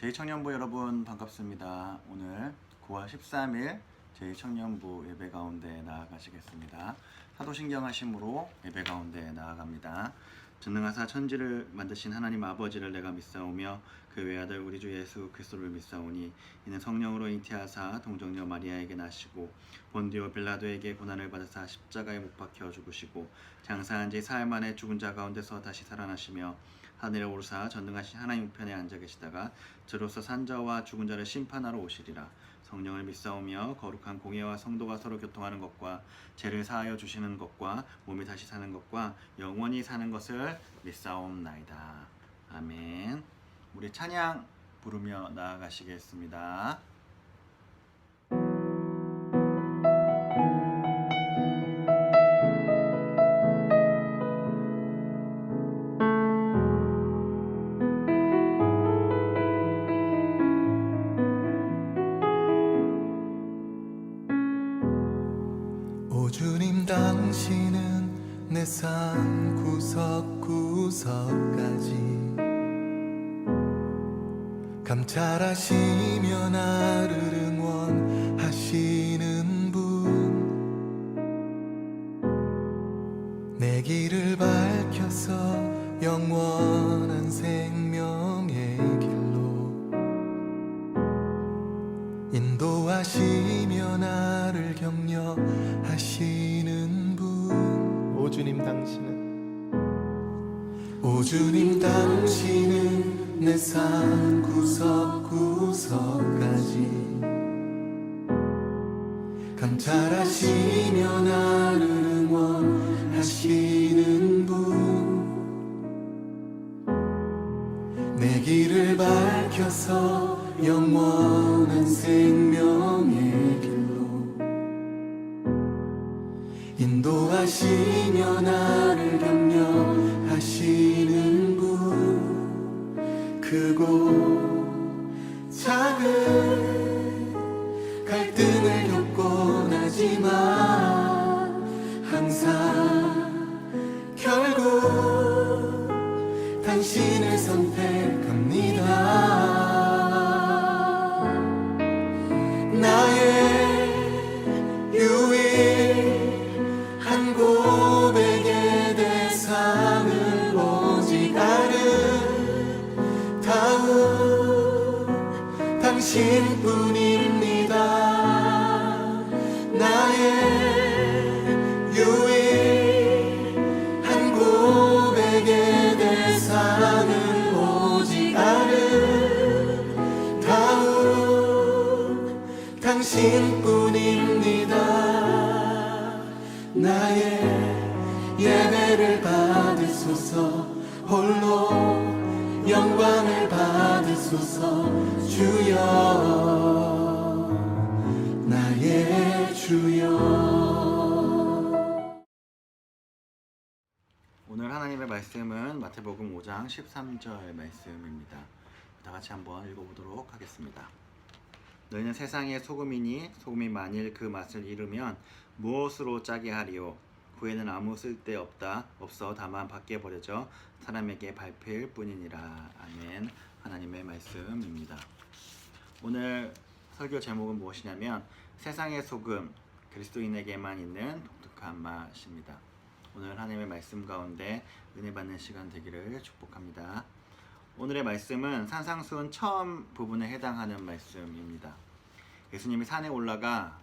제2청년부 여러분 반갑습니다. 오늘 9월 13일 제2청년부 예배 가운데 나아가시겠습니다. 사도신경하심으로 예배 가운데 나아갑니다. 전능하사 천지를 만드신 하나님 아버지를 내가 믿사오며 그 외아들 우리 주 예수 그리스도를 믿사오니 이는 성령으로 잉태하사 동정녀 마리아에게 나시고 본디오 빌라도에게 고난을 받으사 십자가에 못 박혀 죽으시고 장사한 지 사흘 만에 죽은 자 가운데서 다시 살아나시며 하늘에 오르사 전능하신 하나님 우편에 앉아 계시다가 저로서 산자와 죽은 자를 심판하러 오시리라. 성령을 믿사오며 거룩한 공예와 성도가 서로 교통하는 것과 죄를 사하여 주시는 것과 몸이 다시 사는 것과 영원히 사는 것을 믿사옵나이다. 아멘. 우리 찬양 부르며 나아가시겠습니다. 오 주님, 당신은 내 삶 구석구석까지 감찰하시며 나를 응원하시는 분, 내 길을 밝혀서 영원한 생명의 길로 인도하시며 나를 격려하시는 분. 오 주님, 당신은 오 주님, 당신은 내 삶 구석구석까지 감찰하시며 나를 응원하시는 분, 내 길을 밝혀서 영원한 생명의 길로 인도하시며 나를 격려하시는 분, 크고 작은 갈등을 겪곤 하지만 항상 결국 당신을 선택합니다. 나의 유일한 고백의 대상은 오직 아름다운 당신뿐입니다. 나의 유일한 고백의 대상은 오직 아름다운 당신뿐입니다. 나의 예배를 받으소서, 홀로 영광을 받으소서. 주여, 나의 주여. 오늘 하나님의 말씀은 마태복음 5장 13절 말씀입니다. 다 같이 한번 읽어보도록 하겠습니다. 너희는 세상의 소금이니 소금이 만일 그 맛을 잃으면 무엇으로 짜게 하리요? 후에는 아무 쓸데 없어 다만 밖에 버려져 사람에게 밟힐 뿐이니라. 아멘. 하나님의 말씀입니다. 오늘 설교 제목은 무엇이냐면 세상의 소금, 그리스도인에게만 있는 독특한 맛입니다. 오늘 하나님의 말씀 가운데 은혜 받는 시간 되기를 축복합니다. 오늘의 말씀은 산상수훈 처음 부분에 해당하는 말씀입니다. 예수님이 산에 올라가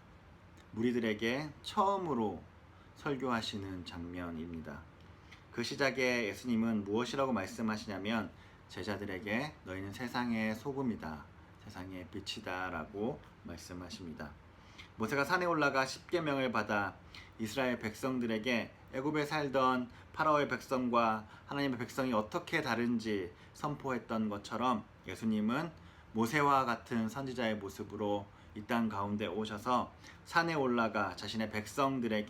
무리들에게 처음으로 설교하시는 장면입니다. 그 시작에 예수님은 무엇이라고 말씀하시냐면 제자들에게 너희는 세상의 소금이다, 세상의 빛이다 라고 말씀하십니다. 모세가 산에 올라가 십계명을 받아 이스라엘 백성들에게 애굽에 살던 파라오의 백성과 하나님의 백성이 어떻게 다른지 선포했던 것처럼 예수님은 모세와 같은 선지자의 모습으로 이 땅 가운데 오셔서 산에 올라가 자신의 백성들의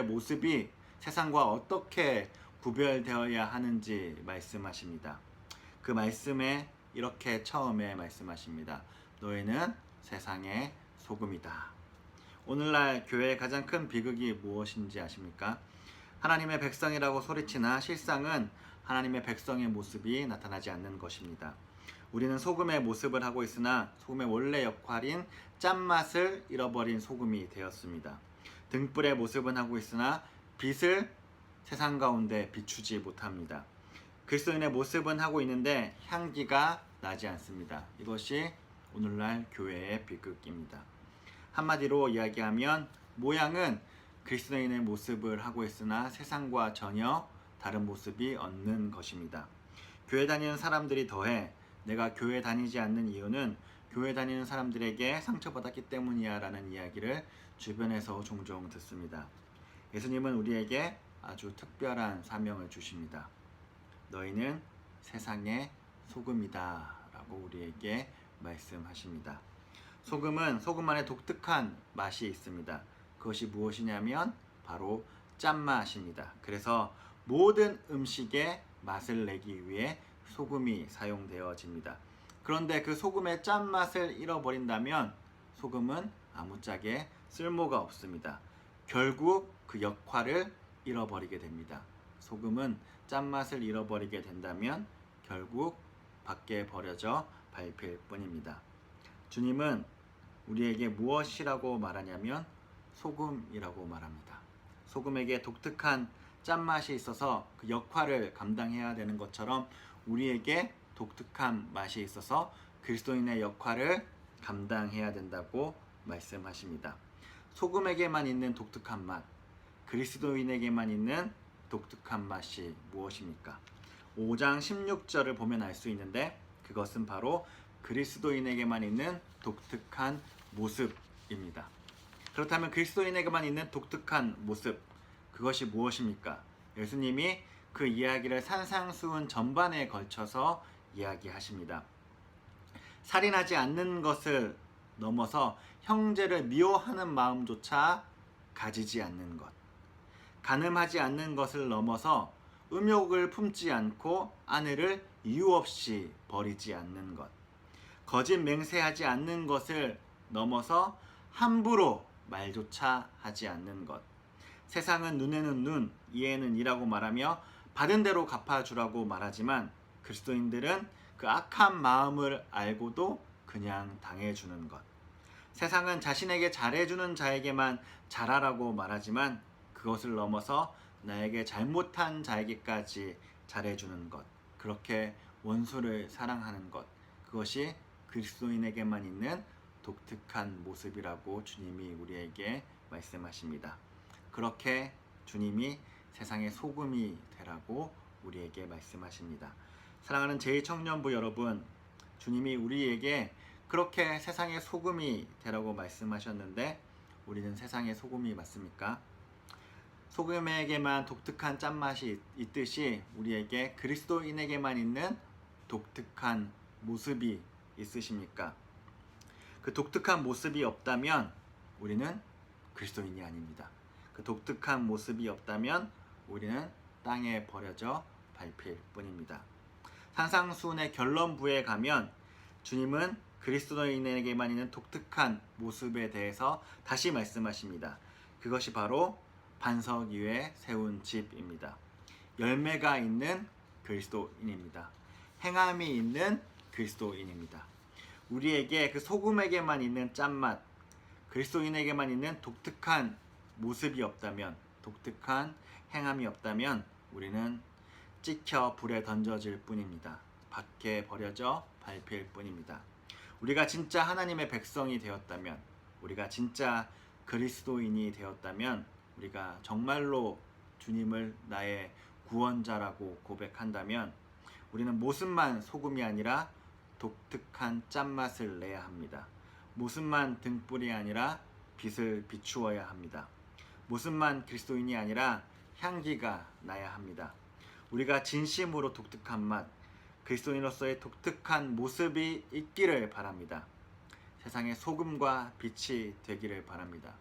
모습이 세상과 어떻게 구별되어야 하는지 말씀하십니다. 그 말씀에 이렇게 처음에 말씀하십니다. 너희는 세상의 소금이다. 오늘날 교회의 가장 큰 비극이 무엇인지 아십니까? 하나님의 백성이라고 소리치나 실상은 하나님의 백성의 모습이 나타나지 않는 것입니다. 우리는 소금의 모습을 하고 있으나 소금의 원래 역할인 짠맛을 잃어버린 소금이 되었습니다. 등불의 모습은 하고 있으나 빛을 세상 가운데 비추지 못합니다. 그리스도인의 모습은 하고 있는데 향기가 나지 않습니다. 이것이 오늘날 교회의 비극입니다. 한마디로 이야기하면 모양은 그리스도인의 모습을 하고 있으나 세상과 전혀 다른 모습이 없는 것입니다. 교회 다니는 사람들이 더해 내가 교회 다니지 않는 이유는 교회 다니는 사람들에게 상처받았기 때문이야 라는 이야기를 주변에서 종종 듣습니다. 예수님은 우리에게 아주 특별한 사명을 주십니다. 너희는 세상의 소금이다 라고 우리에게 말씀하십니다. 소금은 소금 안에 독특한 맛이 있습니다. 그것이 무엇이냐면 바로 짠맛입니다. 그래서 모든 음식에 맛을 내기 위해 소금이 사용되어집니다. 그런데 그 소금의 짠맛을 잃어버린다면 소금은 아무짝에 쓸모가 없습니다. 결국 그 역할을 잃어버리게 됩니다. 소금은 짠맛을 잃어버리게 된다면 결국 밖에 버려져 밟힐 뿐입니다. 주님은 우리에게 무엇이라고 말하냐면 소금이라고 말합니다. 소금에게 독특한 짠맛이 있어서 그 역할을 감당해야 되는 것처럼 우리에게 독특한 맛이 있어서 그리스도인의 역할을 감당해야 된다고 말씀하십니다. 소금에게만 있는 독특한 맛, 그리스도인에게만 있는 독특한 맛이 무엇입니까? 5장 16절을 보면 알 수 있는데 그것은 바로 그리스도인에게만 있는 독특한 모습입니다. 그렇다면 그리스도인에게만 있는 독특한 모습, 그것이 무엇입니까? 예수님이 그 이야기를 산상수훈 전반에 걸쳐서 이야기하십니다. 살인하지 않는 것을 넘어서 형제를 미워하는 마음조차 가지지 않는 것, 간음하지 않는 것을 넘어서 음욕을 품지 않고 아내를 이유 없이 버리지 않는 것, 거짓 맹세하지 않는 것을 넘어서 함부로 말조차 하지 않는 것, 세상은 눈에는 눈, 이에는 이라고 말하며 받은 대로 갚아주라고 말하지만 그리스도인들은 그 악한 마음을 알고도 그냥 당해주는 것, 세상은 자신에게 잘해주는 자에게만 잘하라고 말하지만 그것을 넘어서 나에게 잘못한 자에게까지 잘해주는 것, 그렇게 원수를 사랑하는 것, 그것이 그리스도인에게만 있는 독특한 모습이라고 주님이 우리에게 말씀하십니다. 그렇게 주님이 세상의 소금이 되라고 우리에게 말씀하십니다. 사랑하는 제2청년부 여러분, 주님이 우리에게 그렇게 세상의 소금이 되라고 말씀하셨는데 우리는 세상의 소금이 맞습니까? 소금에게만 독특한 짠맛이 있듯이 우리에게 그리스도인에게만 있는 독특한 모습이 있으십니까? 그 독특한 모습이 없다면 우리는 그리스도인이 아닙니다. 그 독특한 모습이 없다면 우리는 땅에 버려져 밟힐 뿐입니다. 산상수훈의 결론부에 가면 주님은 그리스도인에게만 있는 독특한 모습에 대해서 다시 말씀하십니다. 그것이 바로 반석 위에 세운 집입니다. 열매가 있는 그리스도인입니다. 행함이 있는 그리스도인입니다. 우리에게 그 소금에게만 있는 짠맛, 그리스도인에게만 있는 독특한 모습이 없다면, 독특한 행함이 없다면 우리는 찍혀 불에 던져질 뿐입니다. 밖에 버려져 밟힐 뿐입니다. 우리가 진짜 하나님의 백성이 되었다면, 우리가 진짜 그리스도인이 되었다면, 우리가 정말로 주님을 나의 구원자라고 고백한다면 우리는 모습만 소금이 아니라 독특한 짠맛을 내야 합니다. 모습만 등불이 아니라 빛을 비추어야 합니다. 모습만 그리스도인이 아니라 향기가 나야 합니다. 우리가 진심으로 독특한 맛, 그리스도인으로서의 독특한 모습이 있기를 바랍니다. 세상의 소금과 빛이 되기를 바랍니다.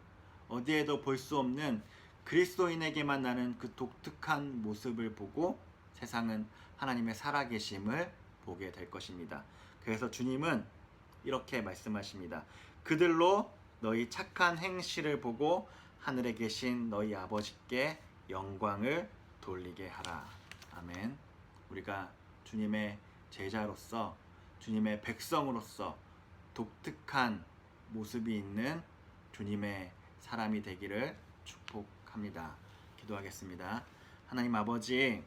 어디에도 볼 수 없는 그리스도인에게만 나는 그 독특한 모습을 보고 세상은 하나님의 살아계심을 보게 될 것입니다. 그래서 주님은 이렇게 말씀하십니다. 그들로 너희 착한 행실을 보고 하늘에 계신 너희 아버지께 영광을 돌리게 하라. 아멘. 우리가 주님의 제자로서 주님의 백성으로서 독특한 모습이 있는 주님의 사람이 되기를 축복합니다. 기도하겠습니다. 하나님 아버지,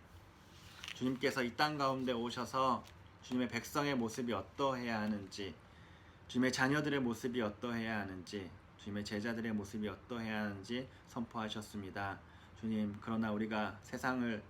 주님께서 이 땅 가운데 오셔서 주님의 백성의 모습이 어떠해야 하는지, 주님의 자녀들의 모습이 어떠해야 하는지, 주님의 제자들의 모습이 어떠해야 하는지 선포하셨습니다. 주님, 그러나 우리가 세상을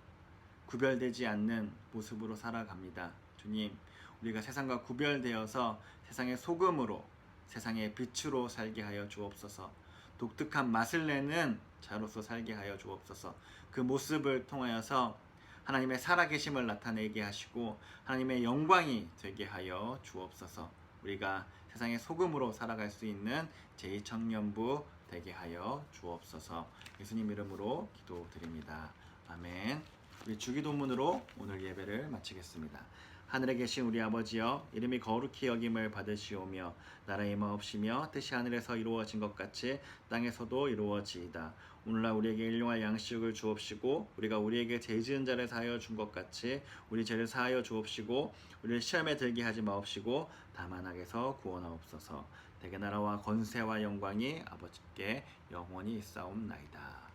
구별되지 않는 모습으로 살아갑니다. 주님, 우리가 세상과 구별되어서 세상의 소금으로, 세상의 빛으로 살게 하여 주옵소서. 독특한 맛을 내는 자로서 살게 하여 주옵소서. 그 모습을 통하여서 하나님의 살아계심을 나타내게 하시고 하나님의 영광이 되게 하여 주옵소서. 우리가 세상의 소금으로 살아갈 수 있는 제2청년부 되게 하여 주옵소서. 예수님 이름으로 기도드립니다. 아멘. 우리 주기도문으로 오늘 예배를 마치겠습니다. 하늘에 계신 우리 아버지여, 이름이 거룩히 여김을 받으시오며 나라의 임하옵시며 뜻이 하늘에서 이루어진 것 같이 땅에서도 이루어지이다. 오늘날 우리에게 일용할 양식을 주옵시고 우리가 우리에게 죄 지은 자를 사하여 준 것 같이 우리 죄를 사하여 주옵시고 우리를 시험에 들게 하지 마옵시고 다만 악에서 구원하옵소서. 대개 나라와 권세와 영광이 아버지께 영원히 있사옵나이다.